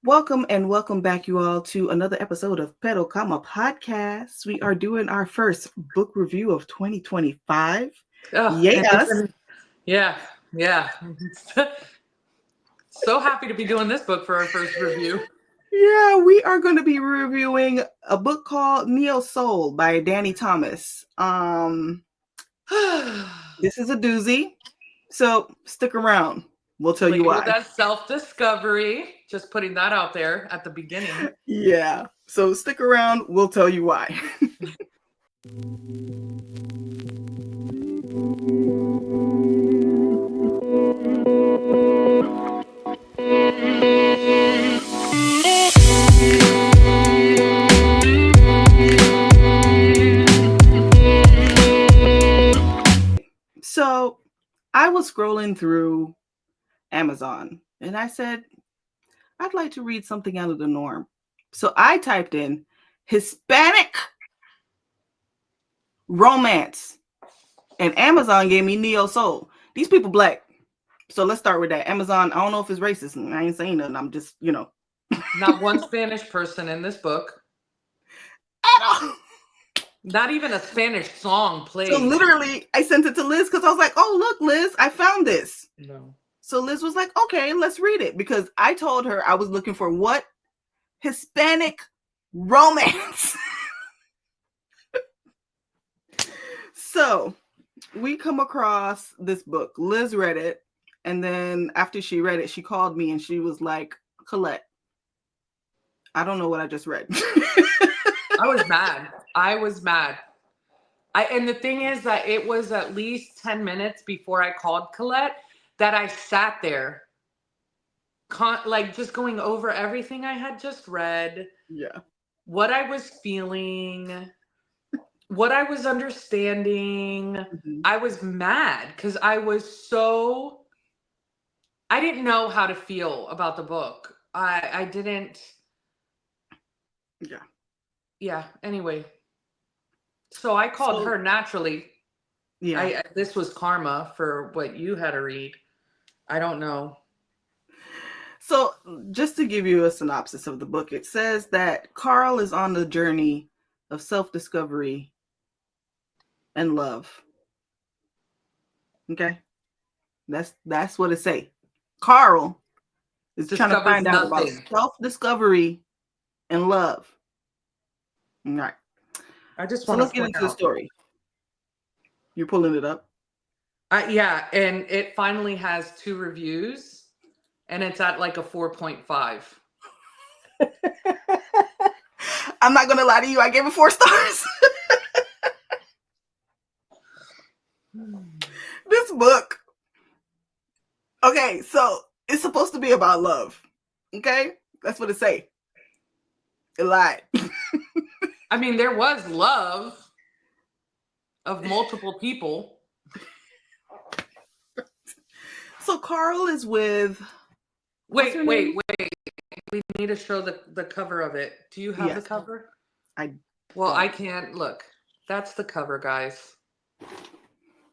Welcome back, you all, to another episode of Pero Kama Podcast. We are doing our first book review of 2025. Oh, Yay, us. Yeah. So happy to be doing this book for our first review. Yeah, we are going to be reviewing a book called NeoSoul by Danny Thomas. This is a doozy, so stick around. We'll tell you why. That's self-discovery. Just putting that out there at the beginning. Yeah, so stick around. We'll tell you why. So I was scrolling through Amazon and I said, I'd like to read something out of the norm. So I typed in Hispanic romance and Amazon gave me NeoSoul. These people black. So let's start with that. Amazon, I don't know if it's racist. I ain't saying nothing. I'm just, Not one Spanish person in this book. At all. Not even a Spanish song played. So literally, I sent it to Liz because I was like, oh, look, Liz, I found this. No. So Liz was like, okay, let's read it. Because I told her I was looking for what? Hispanic romance. So we come across this book. Liz read it. And then after she read it, she called me and she was like, Colette, I don't know what I just read. I was mad. And the thing is that it was at least 10 minutes before I called Colette that I sat there, just going over everything I had just read. Yeah. What I was feeling, what I was understanding. Mm-hmm. I was mad because I didn't know how to feel about the book. I didn't. Yeah. Yeah. Anyway. So I called her naturally. Yeah. This was karma for what you had to read. I don't know. So just to give you a synopsis of the book, it says that Carl is on the journey of self-discovery and love. Okay. That's what it say. Carl is trying to find out about self-discovery and love. All right. Let's get into the story. You're pulling it up? Yeah, and it finally has 2 reviews, and it's at like a 4.5. I'm not going to lie to you. I gave it 4 stars. This book. Okay, so it's supposed to be about love. Okay? That's what it say. It lied. I mean, there was love of multiple people. So Carl is with... Wait. We need to show the cover of it. Do you have the cover? I can't. Look, that's the cover, guys.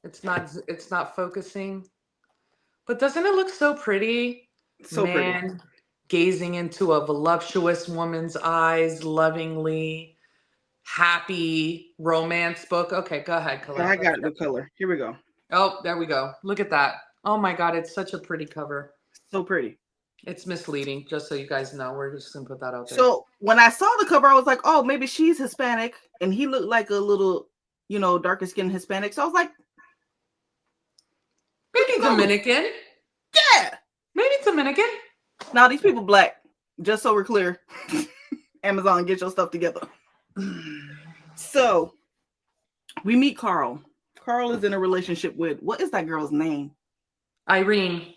It's not focusing. But doesn't it look so pretty? So pretty. Gazing into a voluptuous woman's eyes, lovingly, happy romance book. Okay, go ahead, Colette. I got the color. Here we go. Oh, there we go. Look at that. Oh my God, it's such a pretty cover. So pretty. It's misleading, just so you guys know. We're just going to put that out there. So when I saw the cover, I was like, oh, maybe she's Hispanic. And he looked like a little, darker skinned Hispanic. So I was like, maybe Dominican. Yeah. Maybe Dominican. Now, these people black, just so we're clear. Amazon, get your stuff together. So we meet Carl. Carl is in a relationship with, what is that girl's name? Irene.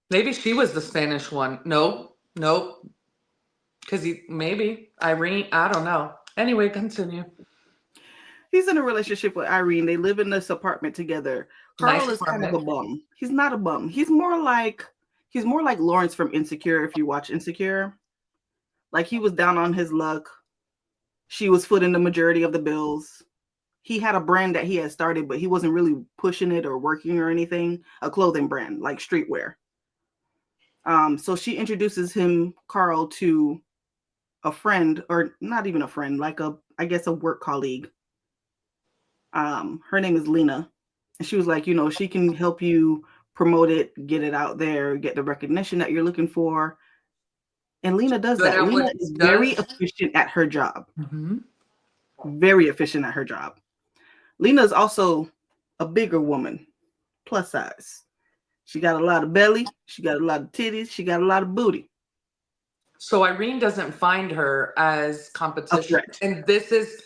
Maybe she was the Spanish one. Nope. Because maybe Irene, I don't know. Anyway, continue. He's in a relationship with Irene. They live in this apartment together. Carl is kind of a bum. He's not a bum. He's more like Lawrence from Insecure, if you watch Insecure. Like, he was down on his luck. She was footing the majority of the bills. He had a brand that he had started, but he wasn't really pushing it or working or anything. A clothing brand, like streetwear. So she introduces Carl, to a friend, or not even a friend, like I guess a work colleague. Her name is Lena. And she was like, she can help you promote it, get it out there, get the recognition that you're looking for. And Lena does that. Lena is very efficient at her job. Mm-hmm. Very efficient at her job. Lena is also a bigger woman, plus size. She got a lot of belly. She got a lot of titties. She got a lot of booty. So Irene doesn't find her as competition. And this is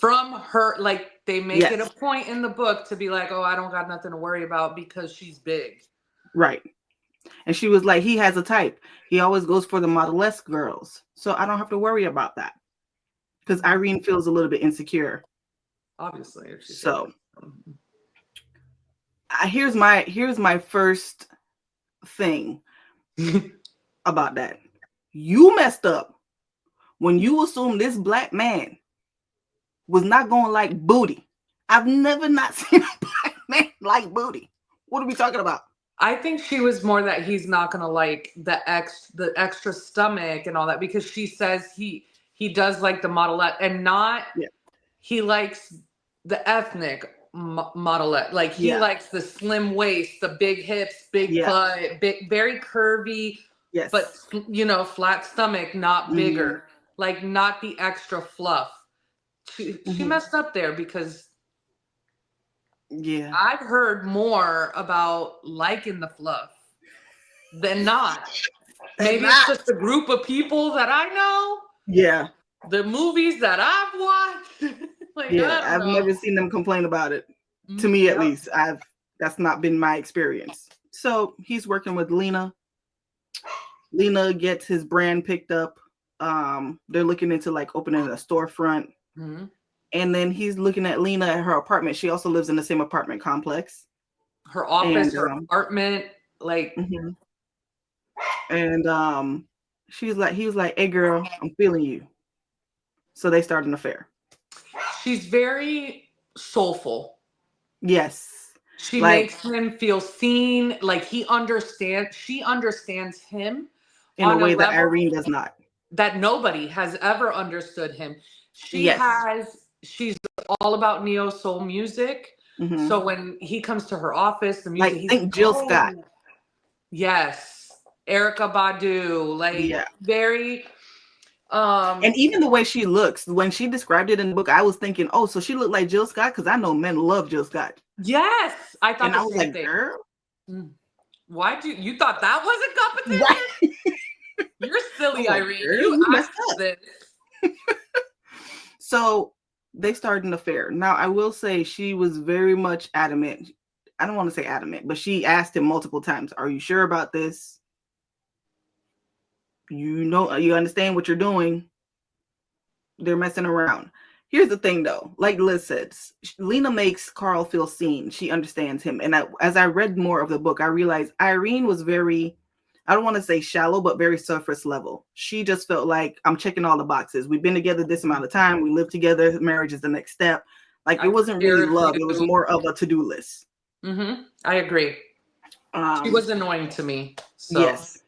from her, like they make it a point in the book to be like, oh, I don't got nothing to worry about because she's big. Right. And she was like, he has a type. He always goes for the model-esque girls. So I don't have to worry about that. Because Irene feels a little bit insecure. Obviously. So here's my first thing about that. You messed up when you assumed this black man was not going to like booty. I've never not seen a black man like booty. What are we talking about? I think she was more that he's not going to like the extra stomach and all that, because she says he does like the modelette and not he likes the ethnic modelette. Like he likes the slim waist, the big hips, big butt, big, very curvy, but flat stomach, not bigger, like not the extra fluff. She messed up there, because I've heard more about liking the fluff than not. Maybe it's just a group of people that I know. Yeah. The movies that I've watched. Like, I've never seen them complain about it. To me, at least, that's not been my experience. So he's working with Lena. Lena gets his brand picked up. They're looking into like opening a storefront. Mm-hmm. And then he's looking at Lena at her apartment. She also lives in the same apartment complex. Her office, her apartment, like. And he was like, hey girl, I'm feeling you. So they start an affair. She's very soulful. Yes. She makes him feel seen, like she understands him in a way that Irene does not. That nobody has ever understood him. She's all about NeoSoul music. Mm-hmm. So when he comes to her office, the music, like, think Jill Scott. Yes. Erykah Badu, very and even the way she looks, when she described it in the book, I was thinking, oh, so she looked like Jill Scott, because I know men love Jill Scott. Yes, I thought. And I was like, thing. Girl, why'd you thought that was a competition? Right. You're silly, Irene. Girl, you messed up. This. So they started an affair. Now I will say she was very much adamant. I don't want to say adamant, but she asked him multiple times, "Are you sure about this? You understand what you're doing? They're messing around." Here's the thing, though. Like Liz said, Lena makes Carl feel seen. She understands him. And as I read more of the book, I realized Irene was very, I don't want to say shallow, but very surface level. She just felt like, I'm checking all the boxes. We've been together this amount of time. We live together. Marriage is the next step. Like, it wasn't really love. It was more of a to-do list. Mm-hmm. I agree. She was annoying to me. So. Yes.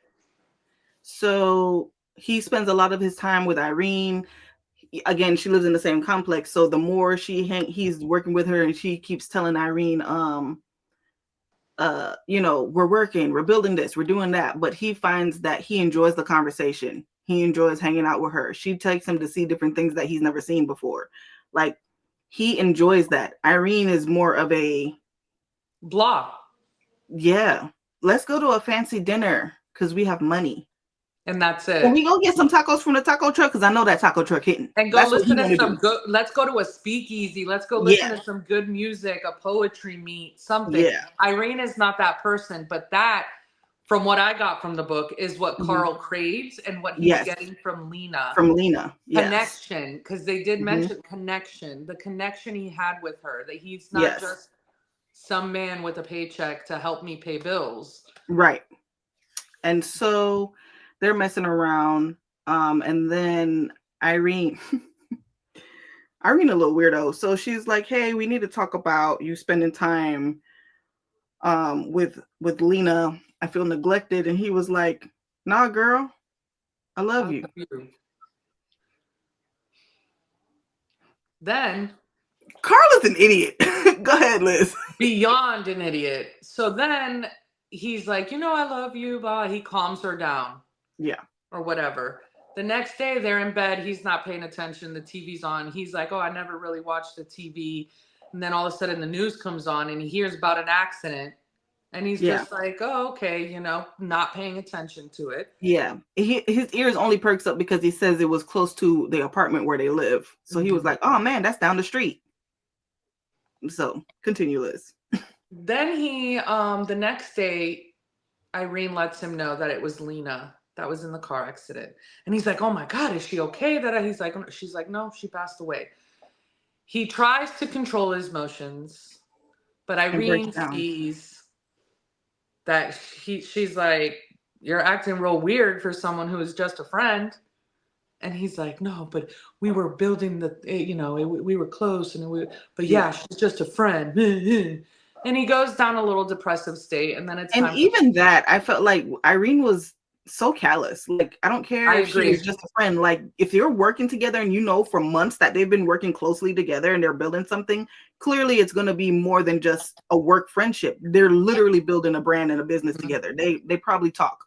So he spends a lot of his time with Irene. Again, she lives in the same complex. So the more he's working with her, and she keeps telling Irene, we're working, we're building this, we're doing that. But he finds that he enjoys the conversation. He enjoys hanging out with her. She takes him to see different things that he's never seen before. Like, he enjoys that. Irene is more of a blah. Yeah. Let's go to a fancy dinner because we have money. And that's it. Can we go get some tacos from the taco truck? Because I know that taco truck hitting. And go listen to some good. Let's go to a speakeasy. Let's go listen to some good music, a poetry meet, something. Yeah. Irene is not that person, but that, from what I got from the book, is what Carl craves and what he's getting from Lena. From Lena. Connection. Because they did mention connection. The connection he had with her. That he's not just some man with a paycheck to help me pay bills. Right. And so they're messing around. And then Irene a little weirdo. So she's like, hey, we need to talk about you spending time with Lena I feel neglected. And he was like, nah, girl, I love you. Then Carl is an idiot. Go ahead, Liz. Beyond an idiot. So then he's like, I love you, blah. He calms her down. Yeah. Or whatever. The next day they're in bed. He's not paying attention. The TV's on. He's like, oh, I never really watched the TV. And then all of a sudden the news comes on and he hears about an accident. And he's just like, oh, okay, not paying attention to it. Yeah. His ears only perks up because he says it was close to the apartment where they live. So he was like, oh, man, that's down the street. So continue, Liz. Then he, the next day, Irene lets him know that it was Lena that was in the car accident. And he's like, oh, my God, is she okay? She's like, no, she passed away. He tries to control his emotions, but Irene sees that she's like, you're acting real weird for someone who is just a friend. And he's like, no, but we were building we were close. But she's just a friend. And he goes down a little depressive state. And then it's that, I felt like Irene was so callous. Like, I don't care if she's just a friend. Like, if you're working together and for months that they've been working closely together and they're building something, clearly it's going to be more than just a work friendship. They're literally building a brand and a business together. They probably talk.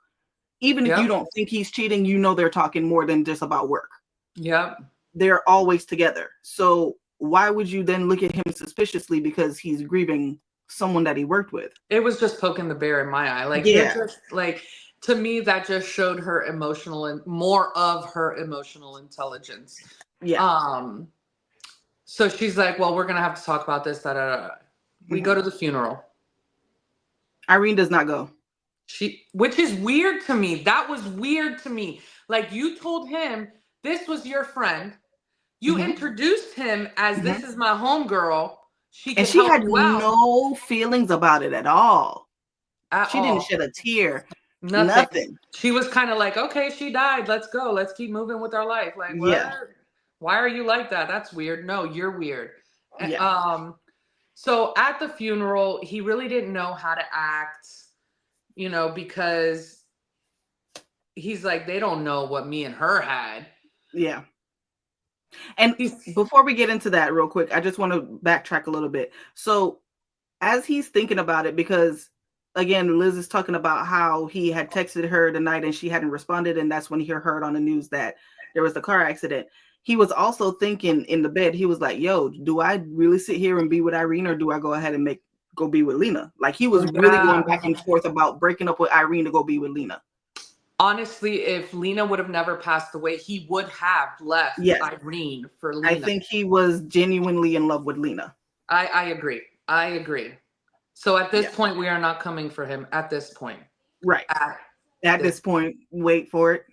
Even if you don't think he's cheating, they're talking more than just about work. Yep. They're always together. So why would you then look at him suspiciously because he's grieving someone that he worked with? It was just poking the bear in my eye. Like, just like, to me, that just showed her emotional and more of her emotional intelligence. Yeah. So she's like, well, we're going to have to talk about this. We go to the funeral. Irene does not go. Which is weird to me. That was weird to me. Like, you told him this was your friend. You introduced him as this is my homegirl. She had no feelings about it at all. She didn't shed a tear. Nothing. She was kind of like, okay, she died. Let's go. Let's keep moving with our life. Like, what? Yeah. Why are you like that? That's weird. No, you're weird. Yeah. So at the funeral, he really didn't know how to act, because he's like, they don't know what me and her had. Yeah. And before we get into that real quick, I just want to backtrack a little bit. So as he's thinking about it, because again, Liz is talking about how he had texted her the night and she hadn't responded. And that's when he heard on the news that there was a car accident. He was also thinking in the bed, he was like, yo, do I really sit here and be with Irene, or do I go ahead and go be with Lena? Like, he was really going back and forth about breaking up with Irene to go be with Lena. Honestly, if Lena would have never passed away, he would have left Irene for Lena. I think he was genuinely in love with Lena. I agree. So at this point, we are not coming for him at this point. Right. At this point, wait for it.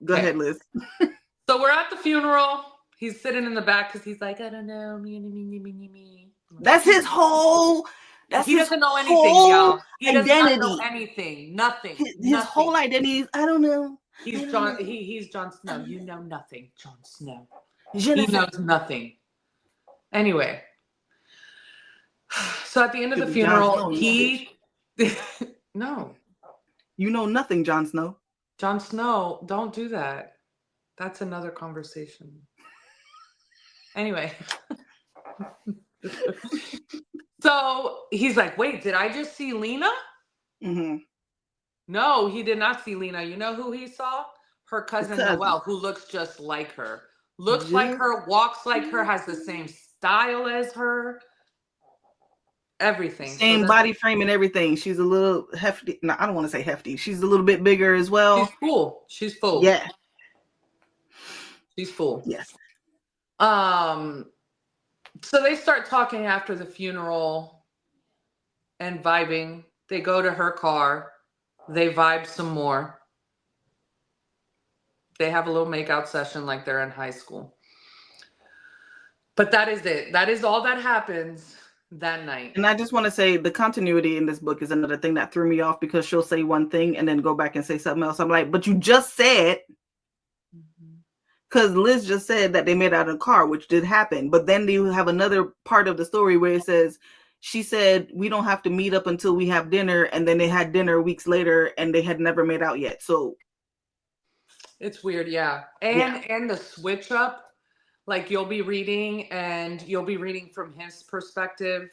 Go ahead, Liz. So we're at the funeral. He's sitting in the back because he's like, I don't know. Me. That's his whole... He doesn't know anything, y'all. He does not know anything. Nothing. His whole identity is, I don't know. He's Jon Snow. You know nothing, Jon Snow. He knows nothing. Anyway. So at the end of the funeral, No. You know nothing, Jon Snow. Jon Snow, don't do that. That's another conversation. Anyway. So he's like, wait, did I just see Lena? Mm-hmm. No, he did not see Lena. You know who he saw? Her cousin Noelle, who looks just like her. Looks like her, walks like her, has the same style as her. Everything. Same body frame and everything. She's a little hefty. No, I don't want to say hefty. She's a little bit bigger as well. She's full. She's full. Yeah. She's full. Yes. So they start talking after the funeral and vibing. They go to her car. They vibe some more. They have a little makeout session like they're in high school. But that is it. That is all that happens that night. And I just want to say the continuity in this book is another thing that threw me off, because she'll say one thing and then go back and say something else. I'm like, but you just said, because Liz just said that they made out in a car, which did happen. But then you have another part of the story where it says she said we don't have to meet up until we have dinner, and then they had dinner weeks later and they had never made out yet. So it's weird. Yeah. And the switch up, like you'll be reading from his perspective.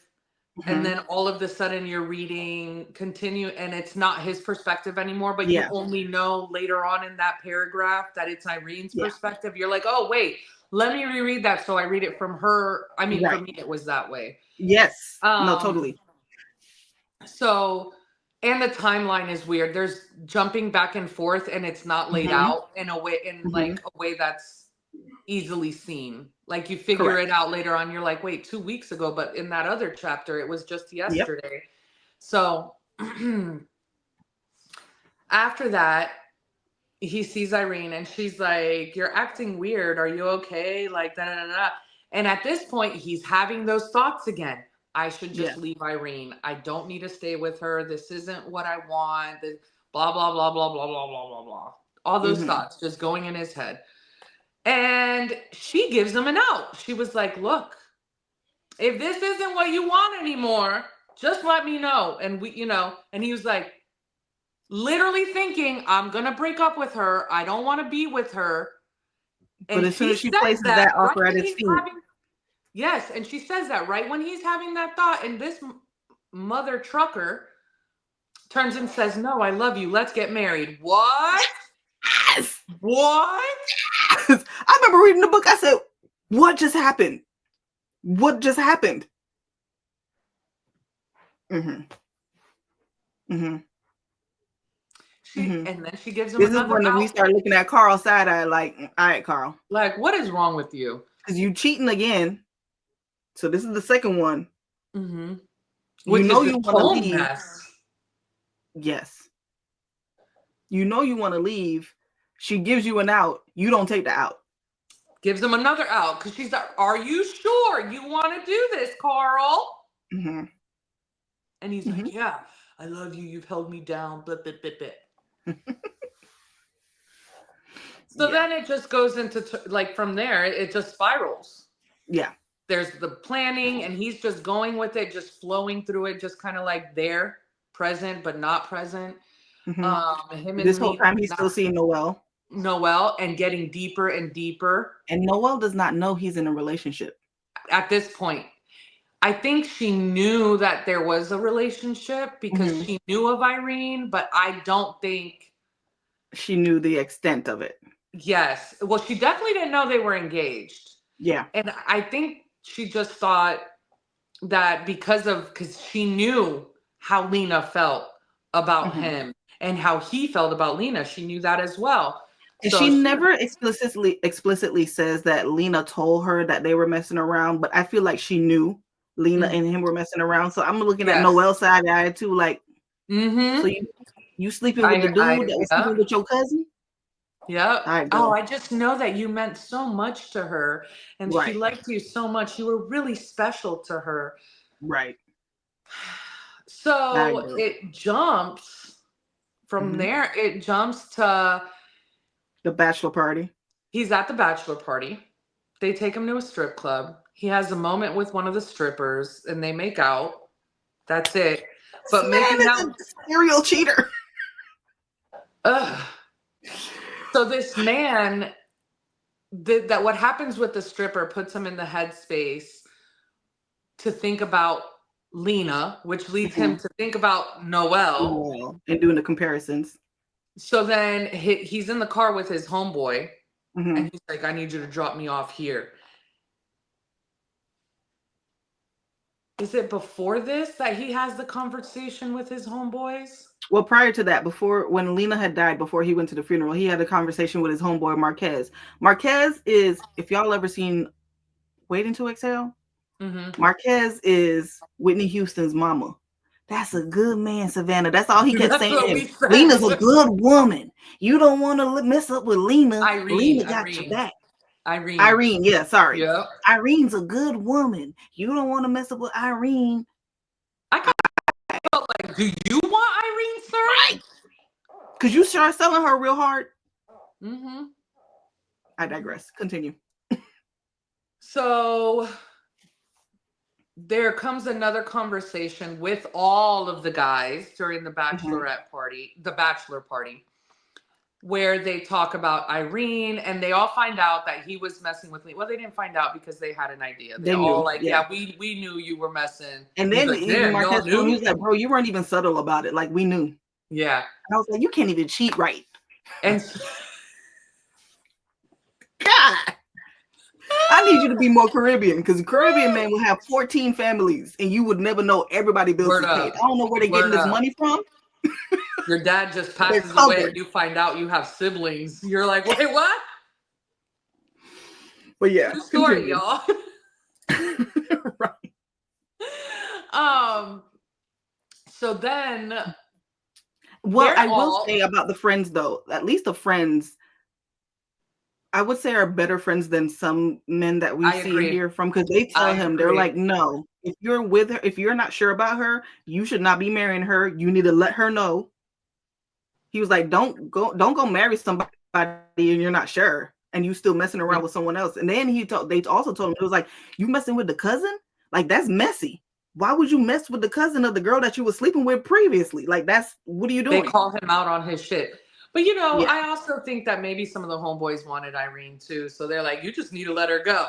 Mm-hmm. And then all of a sudden you're reading continue and it's not his perspective anymore, but you only know later on in that paragraph that it's Irene's perspective. You're like, oh wait, let me reread that. So I read it from her. I mean, for me, it was that way. Yes. No, totally. So, and the timeline is weird. There's jumping back and forth and it's not laid out in a way, like a way that's easily seen. Like you figure it out later on. You're like, wait, 2 weeks ago, but in that other chapter, it was just yesterday. Yep. So after that, he sees Irene and she's like, you're acting weird. Are you okay? Like, da, da, da, da. And at this point, he's having those thoughts again. I should just leave Irene. I don't need to stay with her. This isn't what I want. Blah, blah, blah, blah, blah, blah, blah, blah, blah. All those thoughts just going in his head. And she gives him an out. She was like, look, if this isn't what you want anymore, just let me know. And we, and he was like, literally thinking, I'm going to break up with her. I don't want to be with her. And but as soon as she places that offer at his feet. Yes. And she says that right when he's having that thought. And this mother trucker turns and says, no, I love you. Let's get married. What? Yes. What? Yes. I remember reading the book. I said, what just happened? What just happened? And then she gives him this is when we start looking at Carl side eye like, all right, Carl. Like, what is wrong with you? Because you cheating again. So this is the second one. You know you want to leave. Yes. You know you want to leave. She gives you an out. You don't take the out. Gives him another out because she's like, are you sure you want to do this, Carl? And he's like, yeah, I love you. You've held me down. Blah, blah, blah, blah. So then it just goes into, like, from there, it just spirals. Yeah. There's the planning and he's just going with it, just flowing through it, just kind of like there, present, but not present. This whole time he's still seeing Noelle and getting deeper and deeper. And Noelle does not know he's in a relationship. At this point, I think she knew that there was a relationship because she knew of Irene, but I don't think she knew the extent of it. Yes. Well, she definitely didn't know they were engaged. Yeah. And I think she just thought that because she knew how Lena felt about him and how he felt about Lena. She knew that as well. And so she never explicitly says that Lena told her that they were messing around, but I feel like she knew Lena and him were messing around. So I'm looking at Noelle's side eye too, like, so you sleeping with the dude that was sleeping with your cousin? Yeah. Oh, I just know that you meant so much to her and she liked you so much. You were really special to her. Right. So it jumps from there. It jumps to the bachelor party. He's at the bachelor party. They take him to a strip club. He has a moment with one of the strippers and they make out. That's it. But making out, a serial cheater. So this man, that what happens with the stripper puts him in the headspace to think about Lena, which leads him to think about Noelle. And doing the comparisons. So then he's in the car with his homeboy and he's like, I need you to drop me off here. Is it before this that he has the conversation with his homeboys? Well, prior to that, when Lena had died, before he went to the funeral, he had a conversation with his homeboy, Marquez. Marquez is, if y'all ever seen Waiting to Exhale, Marquez is Whitney Houston's mama. That's a good man, Savannah. That's all he kept saying. Lena's a good woman. You don't want to mess up with Lena. Lena got your back. Irene, yeah, sorry. Yep. Irene's a good woman. You don't want to mess up with Irene. I felt like, do you want Irene, sir? Right. Because you start selling her real hard. I digress. Continue. So there comes another conversation with all of the guys during the bachelorette party, the bachelor party, where they talk about Irene, and they all find out that he was messing with Lena. Well, they didn't find out because they had an idea. They all knew, like, yeah, we knew you were messing. And then like, even Marquez, he was like, bro, you weren't even subtle about it. Like, we knew. Yeah. And I was like, you can't even cheat right. And God, I need you to be more Caribbean, because Caribbean men will have 14 families and you would never know everybody bills is paid. I don't know where they're getting this money from. Your dad just passes away and you find out you have siblings. You're like, wait, what? But yeah. True story, y'all. Right. So then, well, I will say about the friends, though, at least the friends, I would say, are better friends than some men that we see and hear from, because they tell him, they're like, no, if you're with her, if you're not sure about her, you should not be marrying her. You need to let her know. He was like, don't go marry somebody and you're not sure, and you still messing around with someone else. And then they also told him, it was like, you messing with the cousin? Like, that's messy. Why would you mess with the cousin of the girl that you were sleeping with previously? Like, what are you doing? They call him out on his shit. But, I also think that maybe some of the homeboys wanted Irene too. So they're like, you just need to let her go.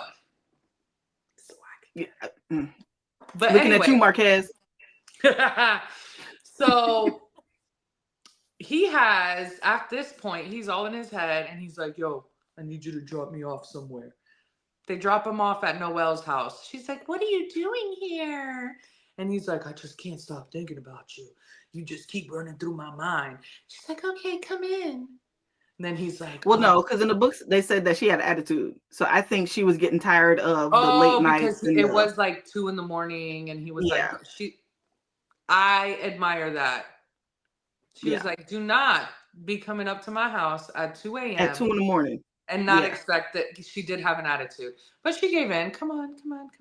Yeah. But looking at you, Marquez. So he has, at this point, he's all in his head and he's like, yo, I need you to drop me off somewhere. They drop him off at Noelle's house. She's like, what are you doing here? And he's like, I just can't stop thinking about you. You just keep running through my mind. She's like, okay, come in. And then he's like, well, no, because in the books, they said that she had attitude. So I think she was getting tired of the late nights. Because it was like 2 a.m. and he was like, I admire that. She was like, do not be coming up to my house at 2 a.m. At 2 a.m. And not expect that. She did have an attitude. But she gave in. Come on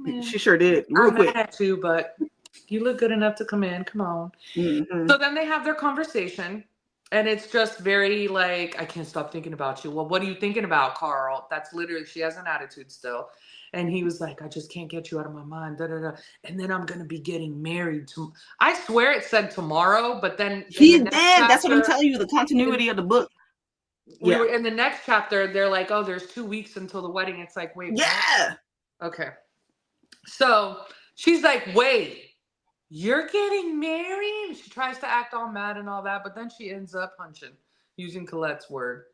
in. She sure did. Real quick. I'm mad at you, but you look good enough to come in. Come on. Mm-hmm. So then they have their conversation. And it's just very like, I can't stop thinking about you. Well, what are you thinking about, Carl? That's literally, she has an attitude still. And he was like, I just can't get you out of my mind. Da, da, da. And then I'm going to be getting married to, I swear it said tomorrow, but then. He did. That's what I'm telling you. The continuity of the book. We were in the next chapter. They're like, oh, there's 2 weeks until the wedding. It's like, wait. Yeah. What? Okay. So she's like, wait, you're getting married? She tries to act all mad and all that, but then she ends up hunching, using Colette's word.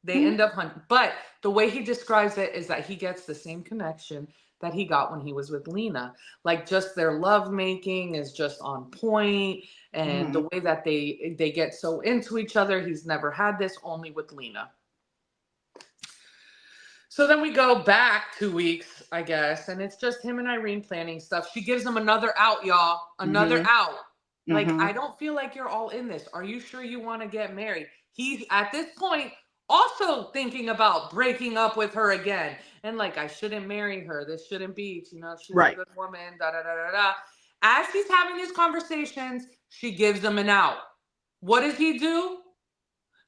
They end up hunting. But the way he describes it is that he gets the same connection that he got when he was with Lena. Like, just their lovemaking is just on point. And the way that they get so into each other, he's never had this, only with Lena. So then we go back 2 weeks, I guess, and it's just him and Irene planning stuff. She gives him another out, y'all. Another out. Like, I don't feel like you're all in this. Are you sure you want to get married? He's, at this point, also thinking about breaking up with her again. And like, I shouldn't marry her. This shouldn't be, she's a good woman, da, da, da, da, da. As he's having these conversations, she gives him an out. What does he do?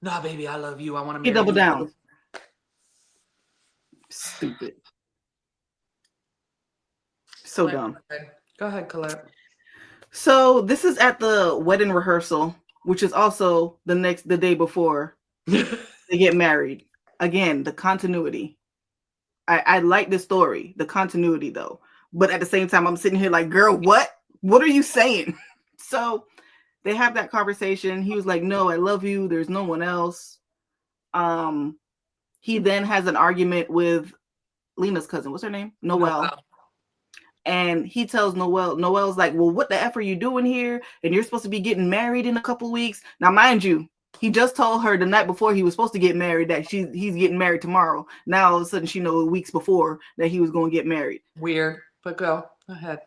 Nah, baby, I love you. I want to marry you. He doubled down. Stupid. So dumb. Go ahead, Colette. So this is at the wedding rehearsal, which is also the day before they get married. Again, the continuity. I like this story, the continuity though. But at the same time, I'm sitting here like, girl, what? What are you saying? So they have that conversation. He was like, no, I love you. There's no one else. He then has an argument with Lena's cousin. What's her name? Noelle. And he tells Noelle's like, well, what the F are you doing here? And you're supposed to be getting married in a couple of weeks. Now, mind you, he just told her the night before he was supposed to get married that he's getting married tomorrow. Now, all of a sudden, she knows weeks before that he was going to get married. Weird, but go ahead.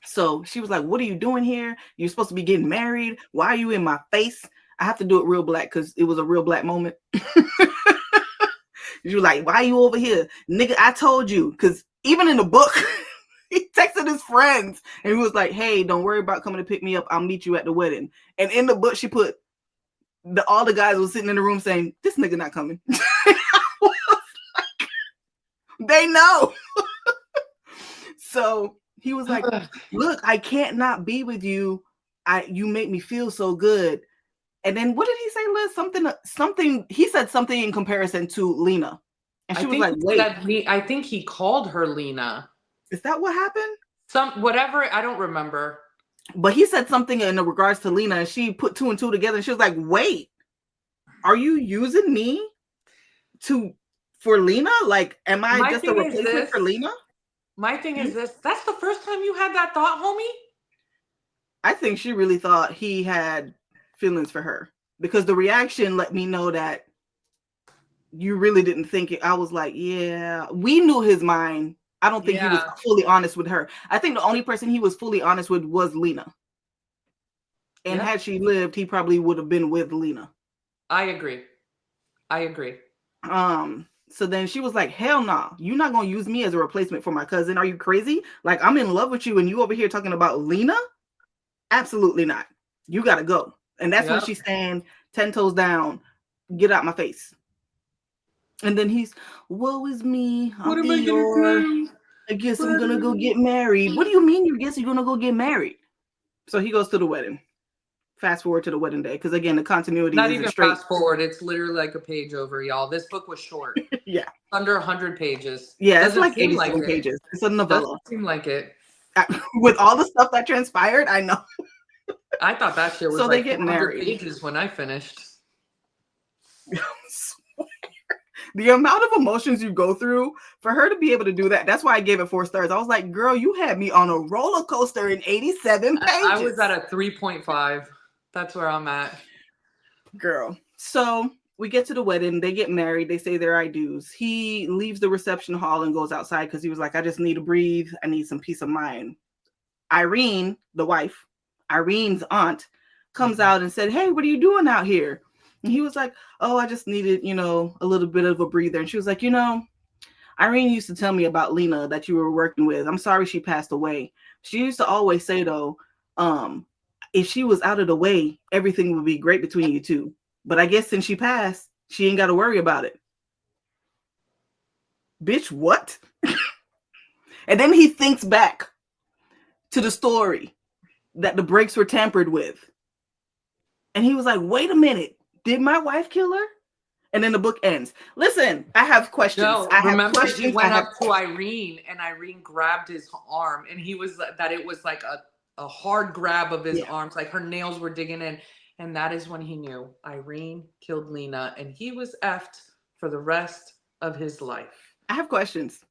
So she was like, what are you doing here? You're supposed to be getting married. Why are you in my face? I have to do it real black because it was a real black moment. You were like, why are you over here? Nigga, I told you. Because even in the book, he texted his friends and he was like, hey, don't worry about coming to pick me up. I'll meet you at the wedding. And in the book, she put, all the guys were sitting in the room saying, this nigga not coming. They know. So He was like, look, I can't not be with you. You make me feel so good. And then what did he say, Liz? Something. He said something in comparison to Lena. And she was like, wait. I think he called her Lena. Is that what happened? Whatever. I don't remember. But he said something in regards to Lena, and she put 2 and 2 together, and she was like, wait, are you using me for Lena? Like, am I just a replacement for Lena? My thing is this. That's the first time you had that thought, homie? I think she really thought he had feelings for her, because the reaction let me know that you really didn't think it. I was like, yeah, we knew his mind. I don't think he was fully honest with her. I think the only person he was fully honest with was Lena. And had she lived, he probably would have been with Lena. I agree. So then she was like, hell no, you're not going to use me as a replacement for my cousin. Are you crazy? Like, I'm in love with you and you over here talking about Lena? Absolutely not. You got to go. And that's when she's saying 10 toes down, get out my face. And then he's, woe is me. What am I going to do? I guess I'm going to go get married. What do you mean you guess you're going to go get married? So he goes to the wedding. Fast forward to the wedding day. Because again, the continuity not even straight. Fast forward. It's literally like a page over, y'all. This book was short. Yeah. Under 100 pages. Yeah, it's like 87 pages. It's a novella. Doesn't seem like it. With all the stuff that transpired, I know. I thought that shit was so like they get married. pages when I finished. The amount of emotions you go through for her to be able to do that. That's why I gave it 4 stars. I was like, girl, you had me on a roller coaster in 87 pages. I was at a 3.5. That's where I'm at. Girl. So we get to the wedding. They get married. They say their I do's. He leaves the reception hall and goes outside because he was like, I just need to breathe. I need some peace of mind. Irene, the wife, Irene's aunt, comes out and said, hey, what are you doing out here? And he was like, oh, I just needed, a little bit of a breather. And she was like, Irene used to tell me about Lena that you were working with. I'm sorry she passed away. She used to always say, though, if she was out of the way, everything would be great between you two. But I guess since she passed, she ain't got to worry about it. Bitch, what? And then he thinks back to the story that the brakes were tampered with. And he was like, wait a minute. Did my wife kill her? And then the book ends. Listen, I have questions. No, remember he went up to Irene and Irene grabbed his arm and it was like a hard grab of his arms, like her nails were digging in. And that is when he knew Irene killed Lena and he was effed for the rest of his life. I have questions.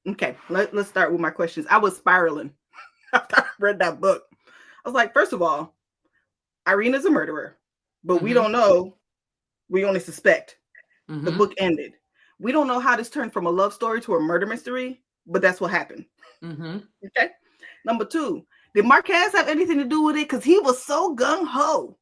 Okay, let's start with my questions. I was spiraling after I read that book. I was like, first of all, Irene is a murderer. But we don't know. We only suspect. The book ended. We don't know how this turned from a love story to a murder mystery, but that's what happened. Okay. Number 2, did Marquez have anything to do with it? Because he was so gung-ho.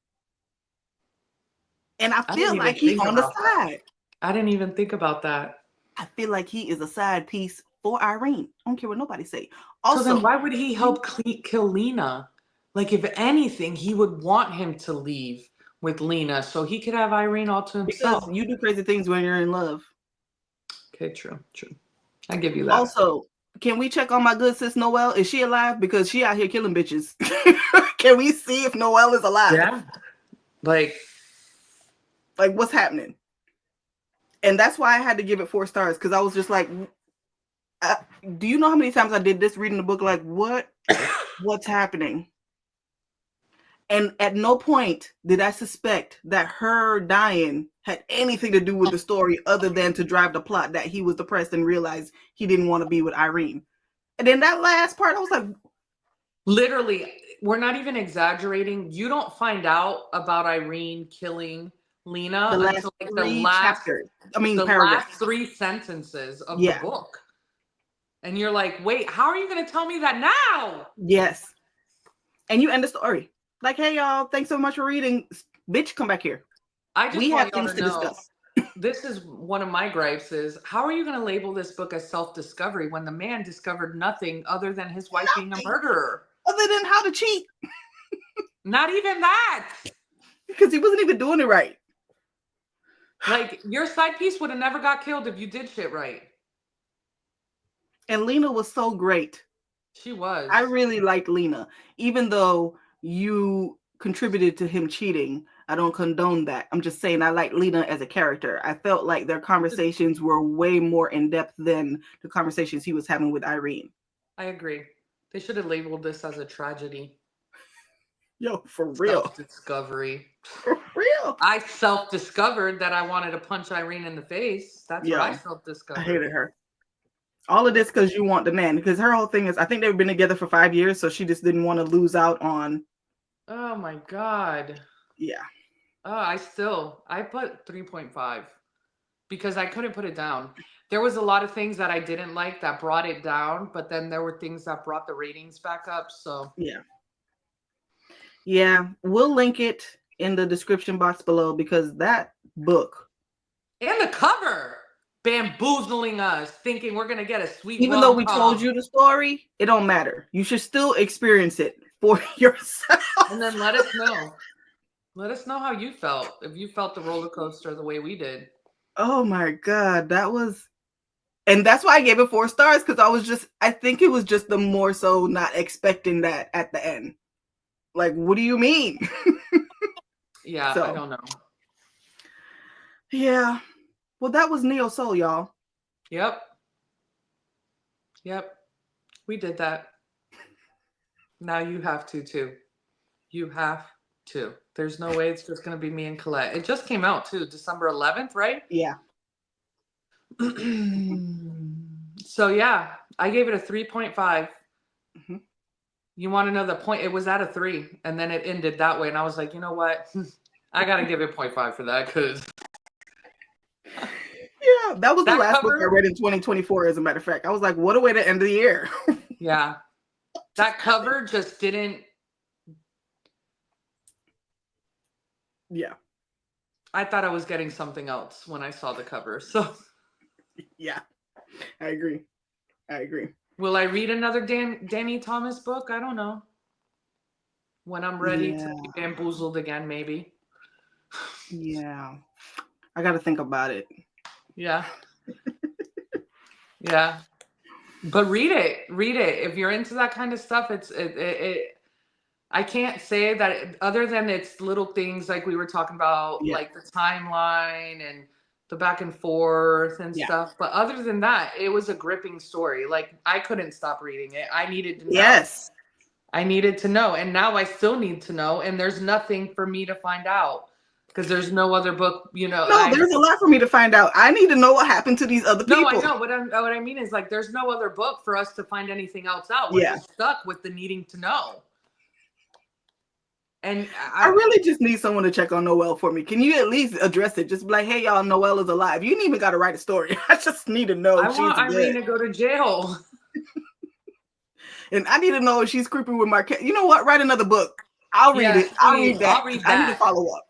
And I feel like he's on the side. I didn't even think about that. I feel like he is a side piece for Irene. I don't care what nobody say. Also, so then why would he help kill Lena? Like, if anything, he would want him to leave with Lena so he could have Irene all to himself. Because you do crazy things when you're in love. Okay, true. I give you that. Also, can we check on my good sis Noelle? Is she alive? Because she out here killing bitches. Can we see if Noelle is alive? Yeah. Like what's happening? And that's why I had to give it 4 stars, because I was just like, do you know how many times I did this reading the book? Like, what's happening? And at no point did I suspect that her dying had anything to do with the story other than to drive the plot that he was depressed and realized he didn't want to be with Irene. And then that last part, I was like... Literally, we're not even exaggerating. You don't find out about Irene killing Lena until the last last 3 sentences of the book. And you're like, wait, how are you going to tell me that now? Yes. And you end the story. Like, hey, y'all, thanks so much for reading. Bitch, come back here. We have things to discuss. This is one of my gripes is, how are you going to label this book as self-discovery when the man discovered nothing other than his wife being a murderer? Other than how to cheat. Not even that. Because he wasn't even doing it right. Like, your side piece would have never got killed if you did shit right. And Lena was so great. She was. I really liked Lena, even though you contributed to him cheating. I don't condone that. I'm just saying I like Lena as a character. I felt like their conversations were way more in depth than the conversations he was having with Irene. I agree. They should have labeled this as a tragedy. Yo, for real. Self-discovery. For real. I self-discovered that I wanted to punch Irene in the face. That's what I self-discovered. I hated her. All of this because you want the man. Because her whole thing is, I think they've been together for 5 years, so she just didn't want to lose out on. Oh my God. Yeah. Oh, I put 3.5 because I couldn't put it down. There was a lot of things that I didn't like that brought it down, but then there were things that brought the ratings back up. So yeah, we'll link it in the description box below because that book and the cover bamboozling us, thinking we're gonna get a sweet. Even though we told you the story, it don't matter. You should still experience it for yourself, and then let us know. Let us know how you felt. If you felt the roller coaster the way we did. Oh my God, and that's why I gave it 4 stars, because I think it was just the more so not expecting that at the end. Like, what do you mean? Yeah, I don't know. Yeah. Well, that was NeoSoul, y'all. Yep. We did that. Now you have to too. You have to. There's no way it's just going to be me and Colette. It just came out too, December 11th, right? Yeah. So yeah, I gave it a 3.5. Mm-hmm. You want to know the point? It was at a 3, and then it ended that way. And I was like, you know what? I got to give it 0.5 for that because. Yeah, that was the last book I read in 2024, as a matter of fact. I was like, what a way to end the year. Yeah. That cover just didn't. Yeah. I thought I was getting something else when I saw the cover. So. Yeah, I agree. Will I read another Danny Thomas book? I don't know. When I'm ready to be bamboozled again, maybe. Yeah. I got to think about it. Yeah. Yeah. But read it. If you're into that kind of stuff, I can't say that other than it's little things like we were talking about, like the timeline and the back and forth and stuff. But other than that, it was a gripping story. Like, I couldn't stop reading it. I needed to know. Yes. I needed to know. And now I still need to know. And there's nothing for me to find out. Because there's no other book, No, there's a lot for me to find out. I need to know what happened to these other people. No, I know. What I mean is, like, there's no other book for us to find anything else out. We're just stuck with the needing to know. And I really just need someone to check on Noelle for me. Can you at least address it? Just be like, hey, y'all, Noelle is alive. You didn't even got to write a story. I just need to know. I want Irene to go to jail. And I need to know if she's creeping with my cat. You know what? Write another book. I'll read it. I'll read that. I need to follow up.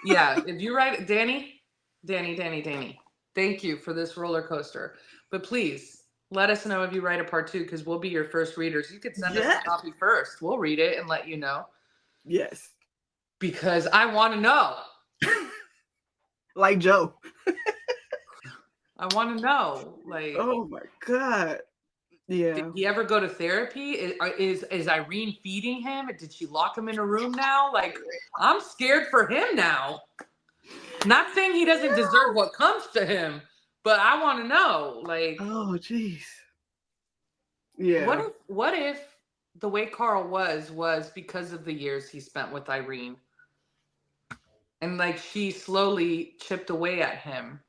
Yeah, if you write it, Danny, thank you for this roller coaster. But please let us know if you write a part 2, because we'll be your first readers. You could send us a copy first. We'll read it and let you know. Yes. Because I want to know. Like Joe. I want to know. Like, oh my God. Yeah. Did he ever go to therapy? Is Irene feeding him? Did she lock him in a room now? Like, I'm scared for him now. Not saying he doesn't deserve what comes to him, but I want to know. Like, oh jeez. Yeah. What if the way Carl was because of the years he spent with Irene, and like she slowly chipped away at him?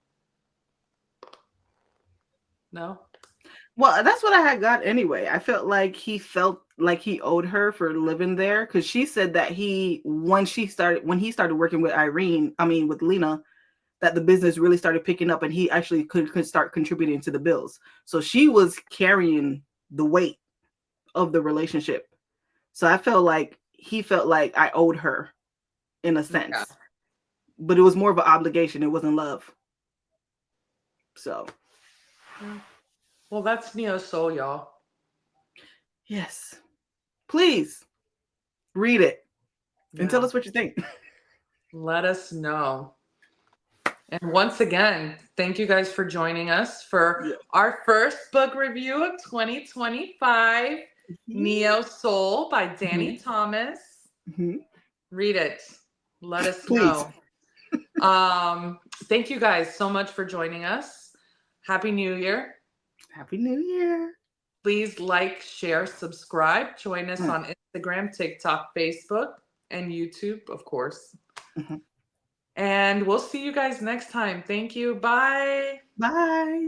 No. Well, that's what I had got anyway. I felt like he owed her for living there, because she said that when he started working with with Lena, that the business really started picking up and he actually could start contributing to the bills. So she was carrying the weight of the relationship. So I felt like he felt like I owed her in a sense, but it was more of an obligation. It wasn't love. So. Yeah. Well, that's NeoSoul, y'all. Yes. Please read it and tell us what you think. Let us know. And once again, thank you guys for joining us for our first book review of 2025, NeoSoul by Danny Thomas. Read it. Let us know. Thank you guys so much for joining us. Happy New Year. Happy New Year. Please like, share, subscribe. Join us on Instagram, TikTok, Facebook, and YouTube, of course. And we'll see you guys next time. Thank you. Bye. Bye.